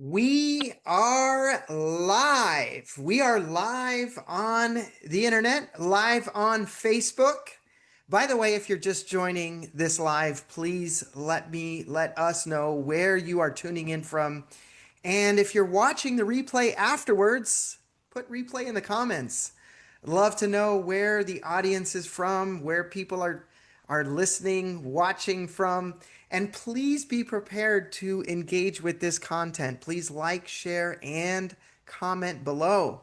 We are live. We are live on the internet, live on Facebook. By the way, if you're just joining this live, please let us know where you are tuning in from. And if you're watching the replay afterwards, put replay in the comments. Love to know where the audience is from, where people are listening, watching from, and please be prepared to engage with this content. Please like, share, and comment below.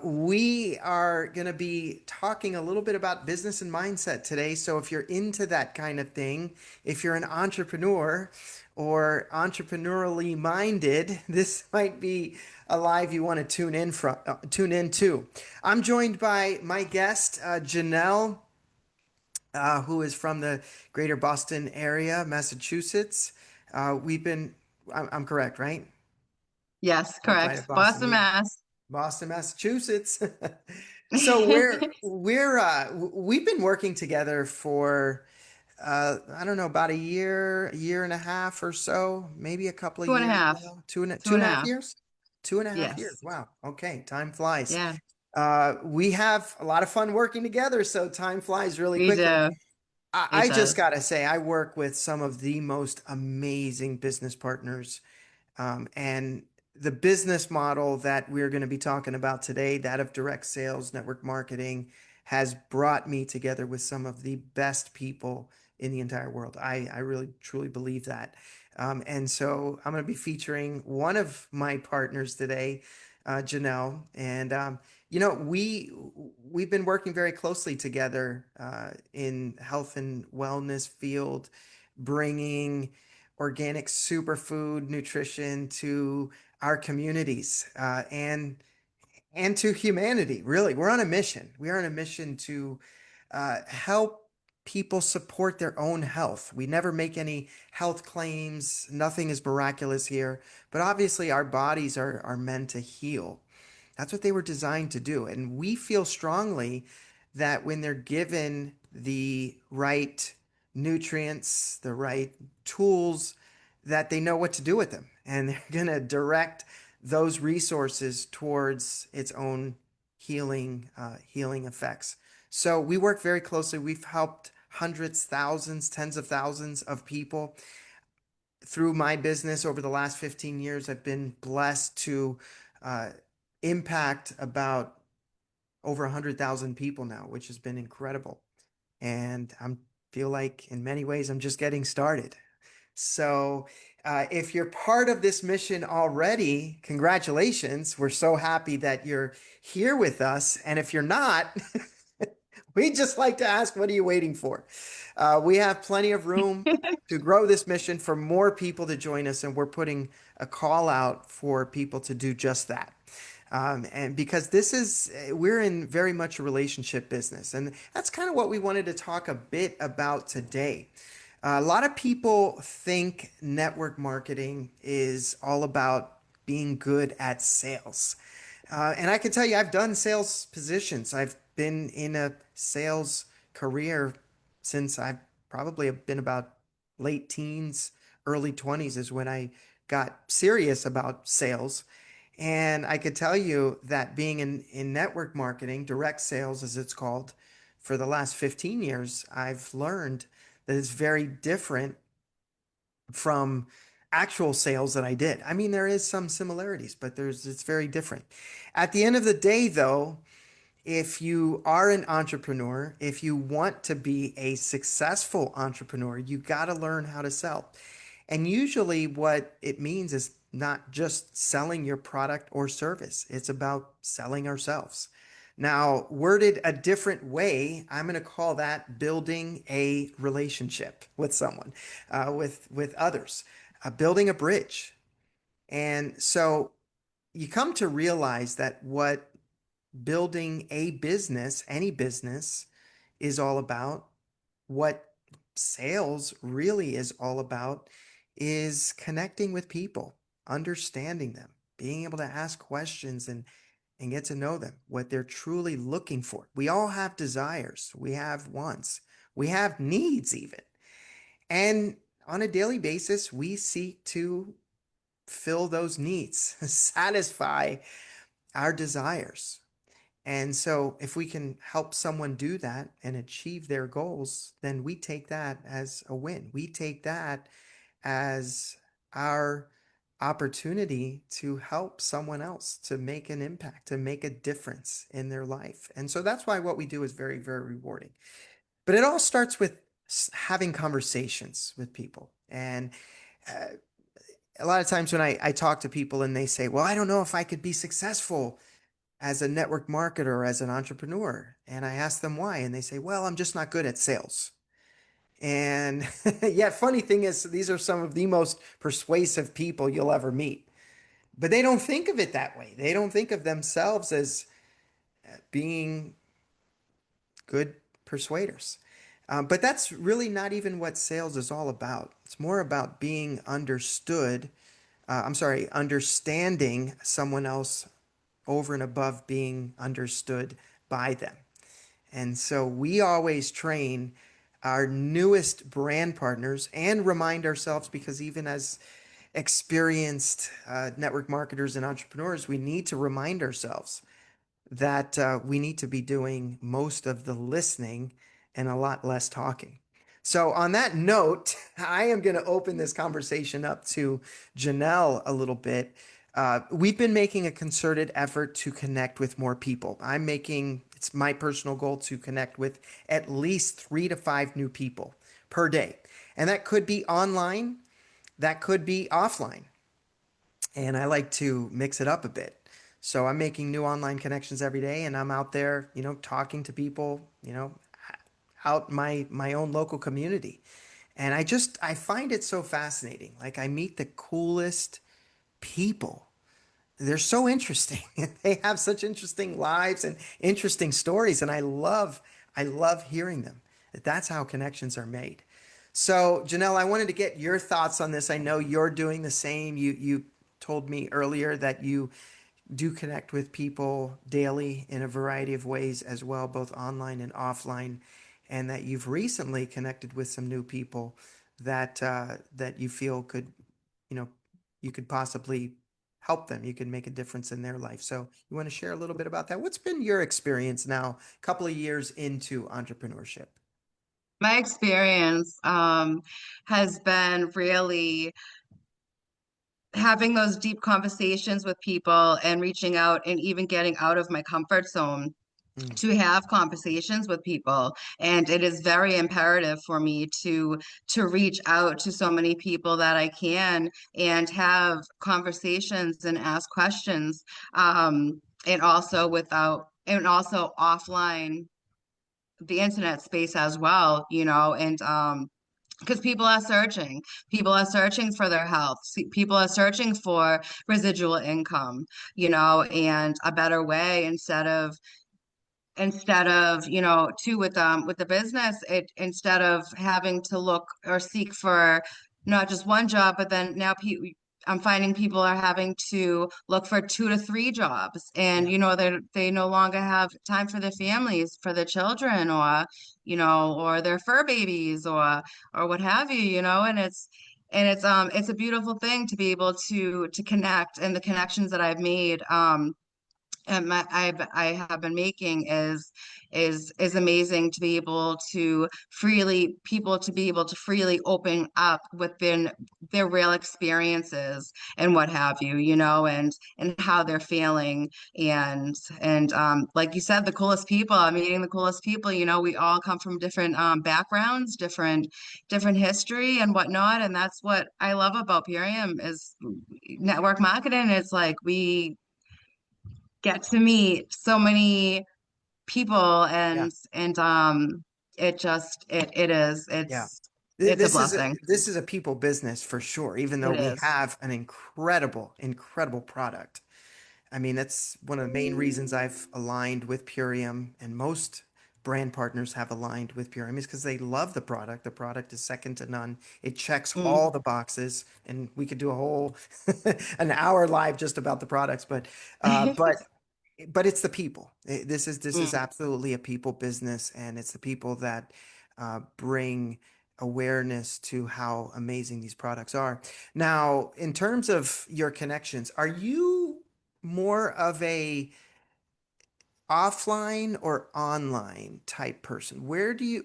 We are going to be talking a little bit about business and mindset today. So if you're into that kind of thing, if you're an entrepreneur or entrepreneurially minded, this might be a live you want to tune into. I'm joined by my guest, Janelle, who is from the greater Boston area, Massachusetts. We've been, I'm correct, right? Yes, Outside correct. of Boston. Boston, Yeah. Mass. Boston, Massachusetts. So we've been working together for I don't know, about a year and a half or so, maybe a couple of Two and a years half. now. Two Two and and a a half half. years? 2.5 years. Yes. Wow. Okay, time flies. Yeah, We have a lot of fun working together, so time flies really we quickly. do. It I just does. gotta say, I work with some of the most amazing business partners, and the business model that we're going to be talking about today, that of direct sales, network marketing, has brought me together with some of the best people in the entire world. I really, truly believe that. And so I'm going to be featuring one of my partners today, Janelle. And we've been working very closely together in health and wellness field, bringing organic superfood nutrition to our communities and to humanity. Really, we're on a mission. We are on a mission to help people support their own health. We never make any health claims. Nothing is miraculous here, but obviously our bodies are meant to heal. That's what they were designed to do. And we feel strongly that when they're given the right nutrients, the right tools, that they know what to do with them. And they're going to direct those resources towards its own healing effects. So we work very closely. We've helped hundreds, thousands, tens of thousands of people through my business over the last 15 years. I've been blessed to uh, impact about over 100,000 people now, which has been incredible. And I feel like in many ways I'm just getting started. So if you're part of this mission already, congratulations. We're so happy that you're here with us. And if you're not, we just like to ask, what are you waiting for? We have plenty of room to grow this mission for more people to join us, and we're putting a call out for people to do just that. And because we're in very much a relationship business, and that's kind of what we wanted to talk a bit about today. A lot of people think network marketing is all about being good at sales. And I can tell you, I've done sales positions. I've been in a sales career since I've probably have been about late teens, early 20s is when I got serious about sales. And I could tell you that being in network marketing, direct sales as it's called, for the last 15 years, I've learned that it's very different from actual sales that I did. I mean, there is some similarities, but it's very different. At the end of the day, though, if you are an entrepreneur, if you want to be a successful entrepreneur, you got to learn how to sell. And usually, what it means is not just selling your product or service, it's about selling ourselves. Now, worded a different way, I'm going to call that building a relationship with someone, with others, building a bridge. And so you come to realize that what building a business, any business, is all about, what sales really is all about, is connecting with people, understanding them, being able to ask questions and get to know them, what they're truly looking for. We all have desires, we have wants, we have needs even. And on a daily basis, we seek to fill those needs, satisfy our desires. And so, if we can help someone do that and achieve their goals, then we take that as a win. We take that as our opportunity to help someone else to make an impact, to make a difference in their life. And so, that's why what we do is very, very rewarding. But it all starts with having conversations with people. And uh, a lot of times when I talk to people and they say, well, I don't know if I could be successful as a network marketer or as an entrepreneur. And I ask them why. And they say, well, I'm just not good at sales. And yet, funny thing is, these are some of the most persuasive people you'll ever meet. But they don't think of it that way. They don't think of themselves as being good persuaders. But that's really not even what sales is all about. It's more about being understood. I'm sorry, understanding someone else over and above being understood by them. And so we always train our newest brand partners and remind ourselves, because even as experienced network marketers and entrepreneurs, we need to remind ourselves that we need to be doing most of the listening and a lot less talking. So, on that note, I am going to open this conversation up to Janelle a little bit. We've been making a concerted effort to connect with more people. It's my personal goal to connect with at least 3 to 5 new people per day. And that could be online, that could be offline, and I like to mix it up a bit. So I'm making new online connections every day, and I'm out there, talking to people, out my own local community. And I find it so fascinating. Like, I meet the coolest people. They're so interesting. They have such interesting lives and interesting stories, and I love hearing them. That's how connections are made. So, Janelle, I wanted to get your thoughts on this. I know you're doing the same. You told me earlier that you do connect with people daily in a variety of ways as well, both online and offline, and that you've recently connected with some new people that you feel could, you know, you could possibly help them. You could make a difference in their life. So, you want to share a little bit about that? What's been your experience now, a couple of years into entrepreneurship? My experience has been really having those deep conversations with people and reaching out and even getting out of my comfort zone Mm, to have conversations with people. And it is very imperative for me to reach out to so many people that I can and have conversations and ask questions. And also offline the internet space as well, and because people are searching for their health. People are searching for residual income, and a better way instead of too with the business, it instead of having to look or seek for not just one job, but then now I'm finding people are having to look for 2 to 3 jobs, and yeah. they no longer have time for their families, for their children, or or their fur babies, or what have you, and it's a beautiful thing to be able to connect, and the connections that I've made and I have been making is amazing, to be able to freely open up within their real experiences and what have you, and how they're feeling, and like you said, the coolest people. I'm meeting the coolest people. We all come from different backgrounds, different history and whatnot, and that's what I love about Purium is network marketing. It's like we get to meet so many people, Yeah. and it just it is Yeah. it's a This is a blessing. this is a people business for sure, even though It we is. have an incredible, incredible product. I mean, that's one of the main reasons I've aligned with Purium, and most brand partners have aligned with Purium, is because they love the product. The product is second to none. It checks Mm, all the boxes, and we could do a whole an hour live just about the products, but it's the people. This is mm, absolutely a people business, and it's the people that bring. awareness to how amazing these products are. Now, in terms of your connections, are you more of a offline or online type person? Where do you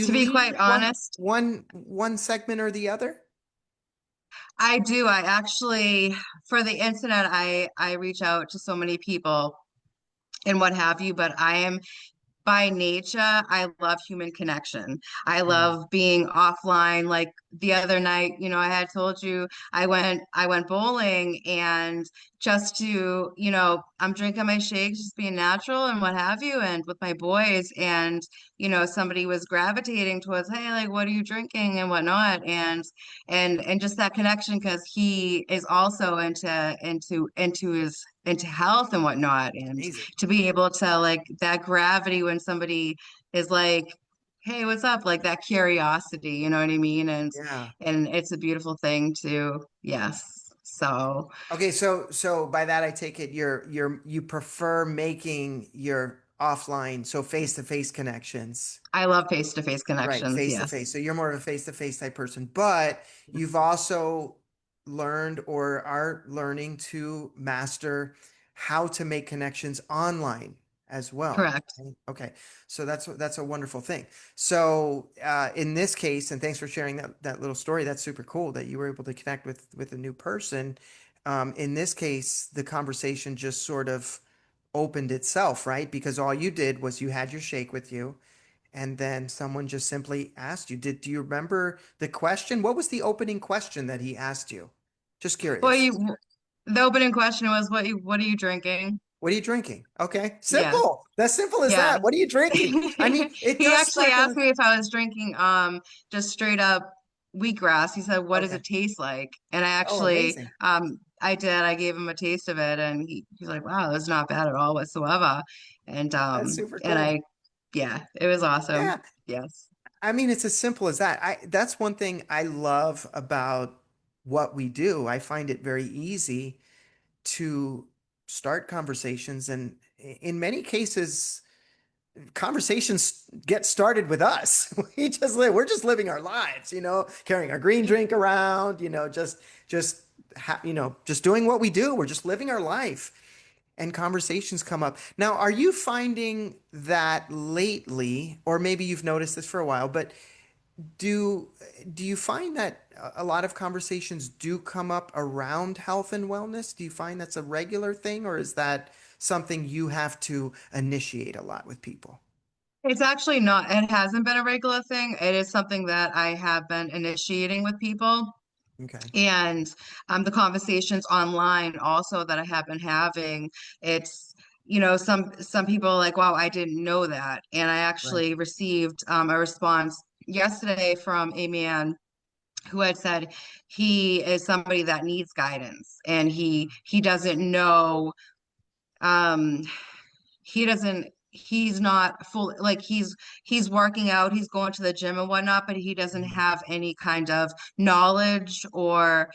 To be lean quite one honest, one one segment or the other? I do. I actually, for the internet, I reach out to so many people and what have you, but I am by nature, I love human connection. I Mm, love being offline. Like the other night, I had told you I went bowling and just to, I'm drinking my shakes, just being natural and what have you, and with my boys, and somebody was gravitating towards, hey, like what are you drinking and whatnot, and just that connection because he is also into health and whatnot, and amazing. to be able to like that gravity when somebody is like, hey, what's up? Like that curiosity, you know what I mean? And Yeah. and it's a beautiful thing to, yes. So Okay, so by that I take it you prefer making your offline, so face-to-face connections. I love face-to-face Right, connections, face to face. yes. So you're more of a face to face type person, but you've Yes. also learned or are learning to master how to make connections online as well. Correct. Right? Okay, so that's a wonderful thing. So in this case, and thanks for sharing that little story. That's super cool that you were able to connect with a new person. In this case, the conversation just sort of opened itself, right? Because all you did was you had your shake with you and then someone just simply asked you, do you remember the question? What was the opening question that he asked you? Just Well, curious. the opening question was what are you drinking? What are you drinking? Okay, Yes. simple. That's simple as Yeah. that. What are you drinking? I mean, it He does actually strike asked a. me if I was drinking just straight up wheatgrass. He said, "What does Okay. it taste like?" And I Oh, actually amazing. I did. I gave him a taste of it and he's like, "Wow, that's not bad at all whatsoever." And That's super and cool. I yeah, it was awesome. Yeah. Yes. I mean, it's as simple as that. That's one thing I love about what we do. I find it very easy to start conversations, and in many cases conversations get started with us. We're just living our lives, carrying our green drink around, just doing what we do. We're just living our life and conversations come up. Now, are you finding that lately, or maybe you've noticed this for a while, but do do you find that a lot of conversations do come up around health and wellness? Do you find that's a regular thing, or is that something you have to initiate a lot with people? It's actually not, it hasn't been a regular thing. It is something that I have been initiating with people. Okay. And the conversations online also that I have been having, it's, some people are like, wow, I didn't know that. And I Right. actually received a response yesterday from a man who had said he is somebody that needs guidance and he doesn't know um he's not full, like he's working out, he's going to the gym and whatnot, but he doesn't Mhm. have any kind of knowledge or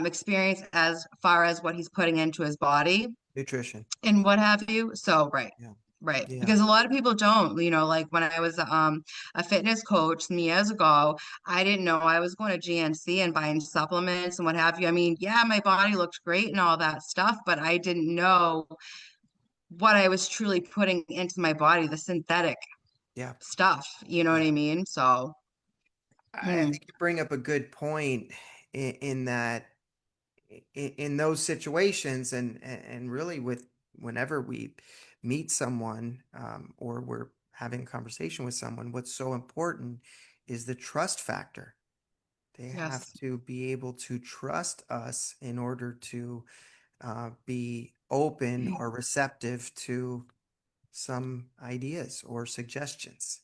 experience as far as what he's putting into his body Nutrition. and what have you. So right. Yeah. Right. Yeah. Because a lot of people don't, like when I was a fitness coach some years ago, I didn't know I was going to GNC and buying supplements and what have you. I mean, yeah, my body looked great and all that stuff, but I didn't know what I was truly putting into my body, the synthetic Yeah. stuff. You know what Yeah. I mean? So, I mm, think you bring up a good point in that in those situations and really with whenever we meet someone or we're having a conversation with someone, what's so important is the trust factor. They have yes, to be able to trust us in order to be open or receptive to some ideas or suggestions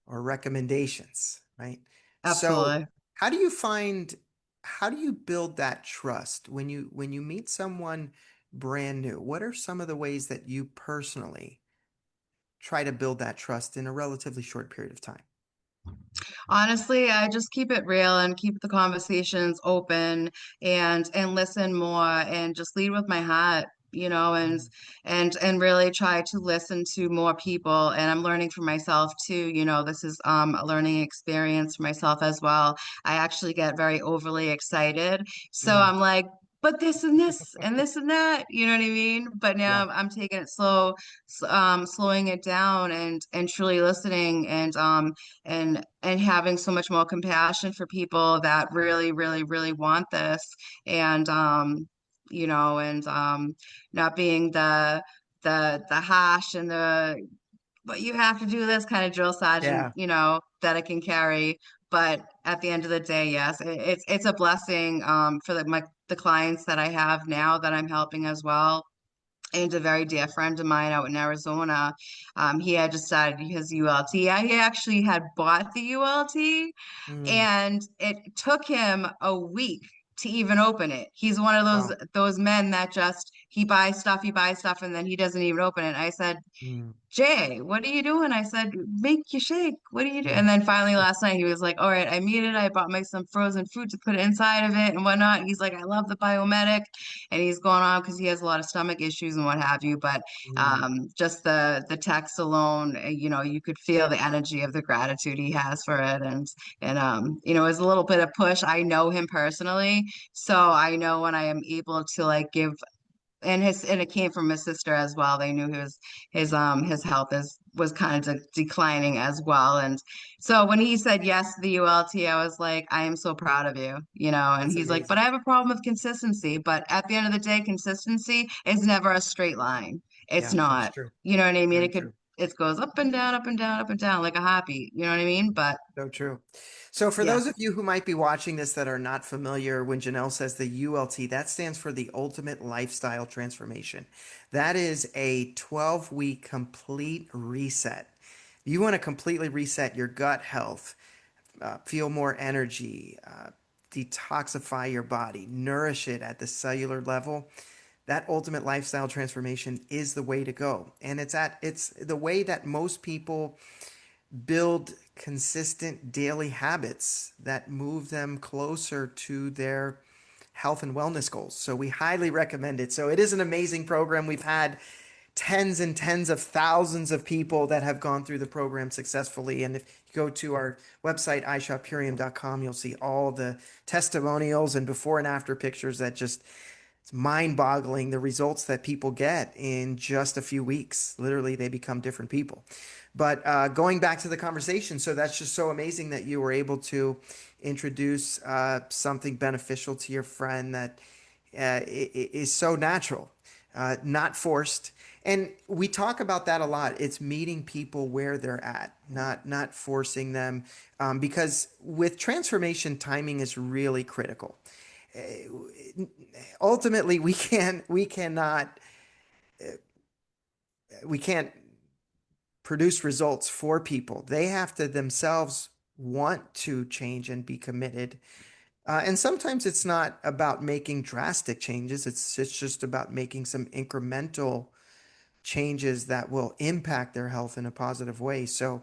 or recommendations, right? So, absolutely. how do you find how do you build that trust when you meet someone brand new? What are some of the ways that you personally try to build that trust in a relatively short period of time? Honestly, I just keep it real and keep the conversations open and listen more and just lead with my heart. and Mm. and really try to listen to more people. And I'm learning for myself too. This is a learning experience for myself as well. I actually get very overly excited. So Mm. I'm like, but this and this and that, you know what I mean? But now Yeah. I'm taking it slow, slowing it down and truly listening and having so much more compassion for people that really, really, really want this. And and not being the hash and the but you have to do this kind of drill sergeant, Yeah. that it can carry. But at the end of the day, yes, it's a blessing for the clients that I have now that I'm helping as well. And a very dear friend of mine out in Arizona, he had just started his ULT. He actually had bought the ULT, Mm. and it took him a week to even open it. He's one of those Wow. those men that just he buys stuff, and then he doesn't even open it. I said, Mm. Jay, what are you doing? I said, make your shake. What are you doing? Mm. And then finally last night he was like, all right, I made it. I bought my some frozen fruit to put inside of it and whatnot. He's like, I love the biomedic. And he's going on because he has a lot of stomach issues and what have you. But Mm. just the text alone, you could feel the energy of the gratitude he has for it. And it was a little bit of push. I know him personally. So I know when I am able to like give and it came from his sister as well. They knew his health is was kind of declining as well. And so when he said yes to the ULT, I was like, I am so proud of you. And That's he's like, but I amazing. have a problem with consistency. But at the end of the day, consistency is never a straight line. It's Yeah, that's not. true. You know what I mean? Very true. It goes up and down, up and down, up and down like a hoppy. You know what I mean? But So true. So for yeah. those of you who might be watching this that are not familiar, when Janelle says the ULT, that stands for the Ultimate Lifestyle Transformation. That is a 12-week complete reset. You want to completely reset your gut health, feel more energy, detoxify your body, nourish it at the cellular level. That ultimate lifestyle transformation is the way to go. And it's the way that most people build consistent daily habits that move them closer to their health and wellness goals. So we highly recommend it. So it is an amazing program. We've had tens and tens of thousands of people that have gone through the program successfully. And if you go to our website, ishoppurium.com, you'll see all the testimonials and before and after pictures that just it's mind-boggling the results that people get in just a few weeks. Literally, they become different people. But going back to the conversation, so that's just so amazing that you were able to introduce something beneficial to your friend that is so natural, not forced. And we talk about that a lot. It's meeting people where they're at, not forcing them, because with transformation, timing is really critical. Ultimately, we can't produce results for people. They have to themselves want to change and be committed. And sometimes it's not about making drastic changes. It's just about making some incremental changes that will impact their health in a positive way. So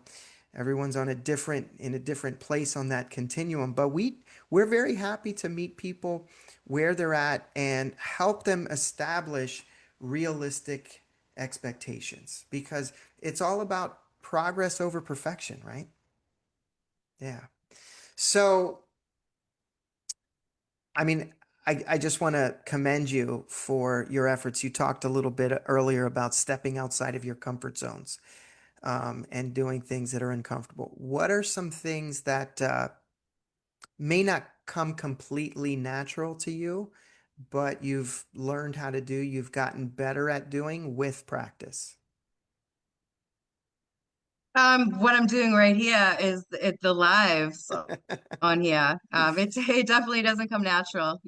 everyone's in a different place on that continuum. But we're very happy to meet people where they're at and help them establish realistic expectations because it's all about progress over perfection, right? Yeah. So, I mean, I just want to commend you for your efforts. You talked a little bit earlier about stepping outside of your comfort zones and doing things that are uncomfortable. What are some things that may not come completely natural to you, but you've learned how to do, you've gotten better at doing with practice? What I'm doing right here is the lives on here. It definitely doesn't come natural.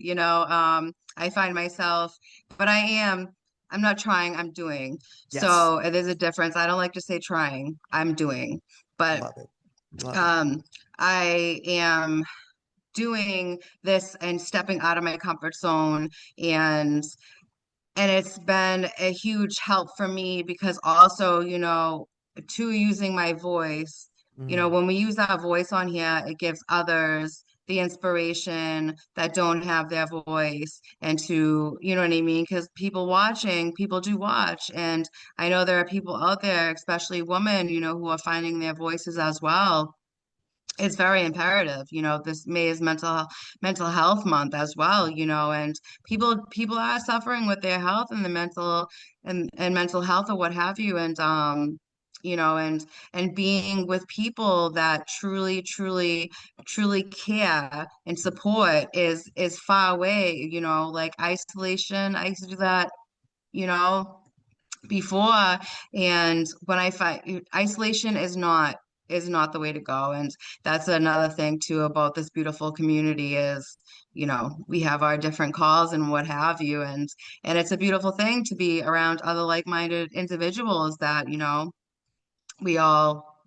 I find myself, but I'm not trying, I'm doing. Yes, So there's a difference. I don't like to say trying, I'm doing. But love it. Love it. um, I am doing this and stepping out of my comfort zone and and it's been a huge help for me because also, to using my voice, Mm, when we use our voice on here, it gives others the inspiration that don't have their voice and to, you know what I mean? Because people do watch. And I know there are people out there, especially women, who are finding their voices as well. It's very imperative. This May is mental health month as well, and people are suffering with their health and the mental and mental health or what have you. And and being with people that truly care and support is far away, like isolation. I used to do that, you know before. And when I find isolation is not the way to go. And that's another thing too about this beautiful community is, we have our different calls and what have you. And it's a beautiful thing to be around other like-minded individuals that, we all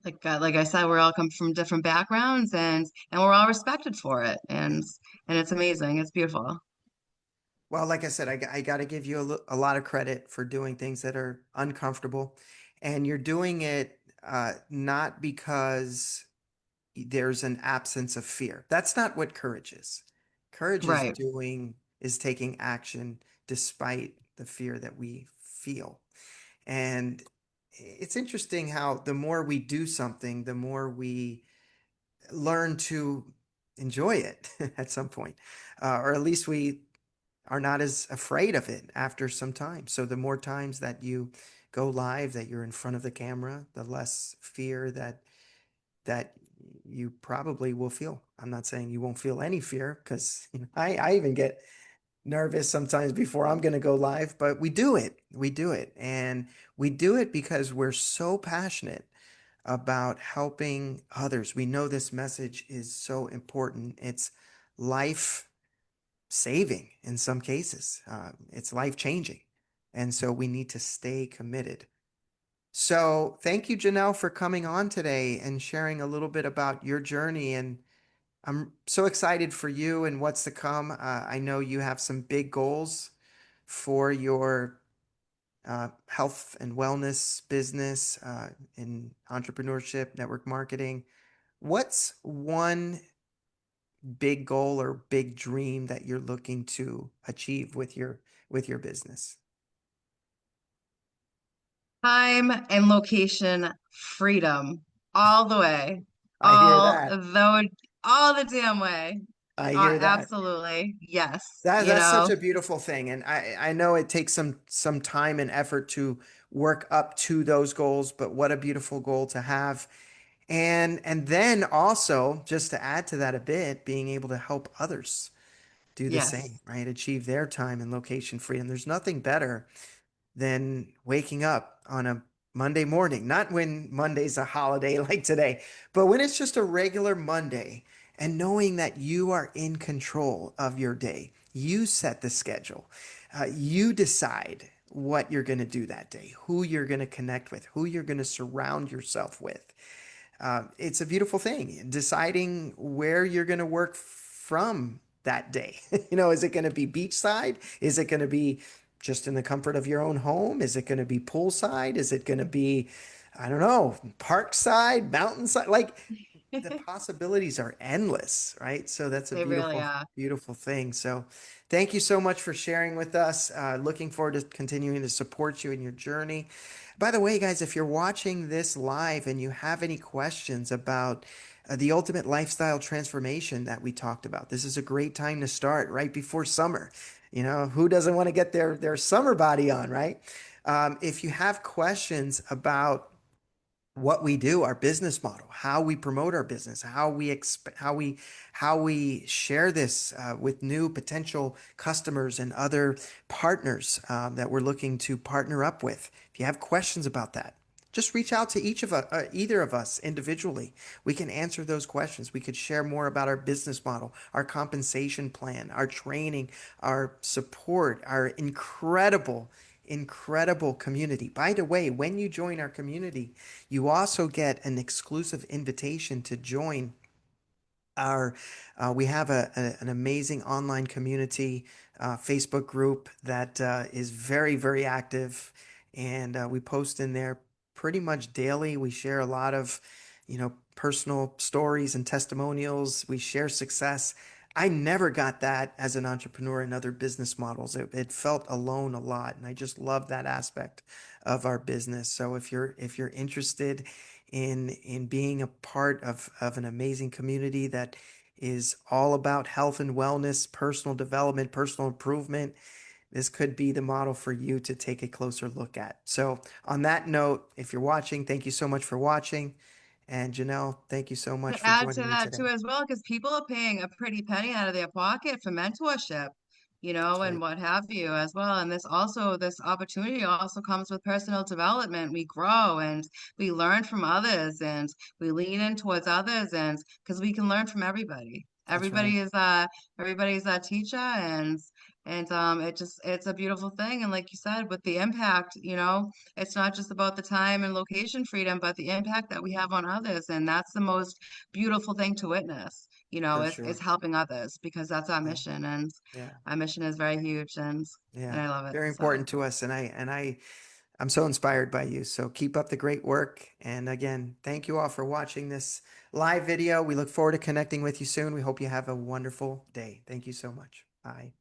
like I said, we all come from different backgrounds, and we're all respected for it. And it's amazing. It's beautiful. Well, like I said, I got to give you a lot of credit for doing things that are uncomfortable. And you're doing it not because there's an absence of fear. That's not what courage is. Courage Right. is taking action despite the fear that we feel. And it's interesting how the more we do something, the more we learn to enjoy it at some point, or at least we are not as afraid of it after some time. So the more times that you go live, that you're in front of the camera, the less fear that you probably will feel. I'm not saying you won't feel any fear because I even get nervous sometimes before I'm going to go live, but we do it. We do it. And we do it because we're so passionate about helping others. We know this message is so important. It's life saving in some cases, it's life changing. And so we need to stay committed. So thank you, Janelle, for coming on today and sharing a little bit about your journey. And I'm so excited for you and what's to come. I know you have some big goals for your health and wellness business in entrepreneurship, network marketing. What's one big goal or big dream that you're looking to achieve with your business? Time and location freedom all the way. I hear All that. the all the damn way. I hear that. Absolutely. Yes. That's such a beautiful thing, and I know it takes some time and effort to work up to those goals, but what a beautiful goal to have. And then also, just to add to that a bit, being able to help others do the same, Yes. right? Achieve their time and location freedom. There's nothing better than waking up on a Monday morning, not when Monday's a holiday like today, but when it's just a regular Monday and knowing that you are in control of your day. You set the schedule. You decide what you're going to do that day, who you're going to connect with, who you're going to surround yourself with. It's a beautiful thing. Deciding where you're going to work from that day. Is it going to be beachside? Is it going to be just in the comfort of your own home? Is it going to be poolside? Is it going to be, I don't know, parkside, mountainside? Like the possibilities are endless, right? So that's a They really beautiful, are. beautiful thing. So thank you so much for sharing with us. Looking forward to continuing to support you in your journey. By the way, guys, if you're watching this live and you have any questions about the ultimate lifestyle transformation that we talked about, this is a great time to start right before summer. Who doesn't want to get their summer body on, right? If you have questions about what we do, our business model, how we promote our business, how we share this with new potential customers and other partners that we're looking to partner up with. If you have questions about that, just reach out to each of us, either of us individually. We can answer those questions. We could share more about our business model, our compensation plan, our training, our support, our incredible community. By the way, when you join our community, you also get an exclusive invitation to join our we have an amazing online community Facebook group that is very active, and we post in there pretty much daily. We share a lot of personal stories and testimonials. We share success. I never got that as an entrepreneur in other business models. It felt alone a lot, and I just love that aspect of our business. So if you're interested in being a part of an amazing community that is all about health and wellness, personal development, personal improvement, this could be the model for you to take a closer look at. So, on that note, if you're watching, thank you so much for watching. And Janelle, thank you so much To for add to joining me that too today. as well, because people are paying a pretty penny out of their pocket for mentorship, That's and right. what have you as well. And this opportunity also comes with personal development. We grow and we learn from others and we lean in towards others, and because we can learn from everybody. That's right. Everybody's a teacher, and it's a beautiful thing. And like you said, with the impact, it's not just about the time and location freedom, but the impact that we have on others. And that's the most beautiful thing to witness, For is sure. helping others, because that's our Yeah. mission. And Yeah. our mission is very huge, and Yeah. I love it. Very So important to us. I'm so inspired by you. So keep up the great work. And again, thank you all for watching this live video. We look forward to connecting with you soon. We hope you have a wonderful day. Thank you so much. Bye.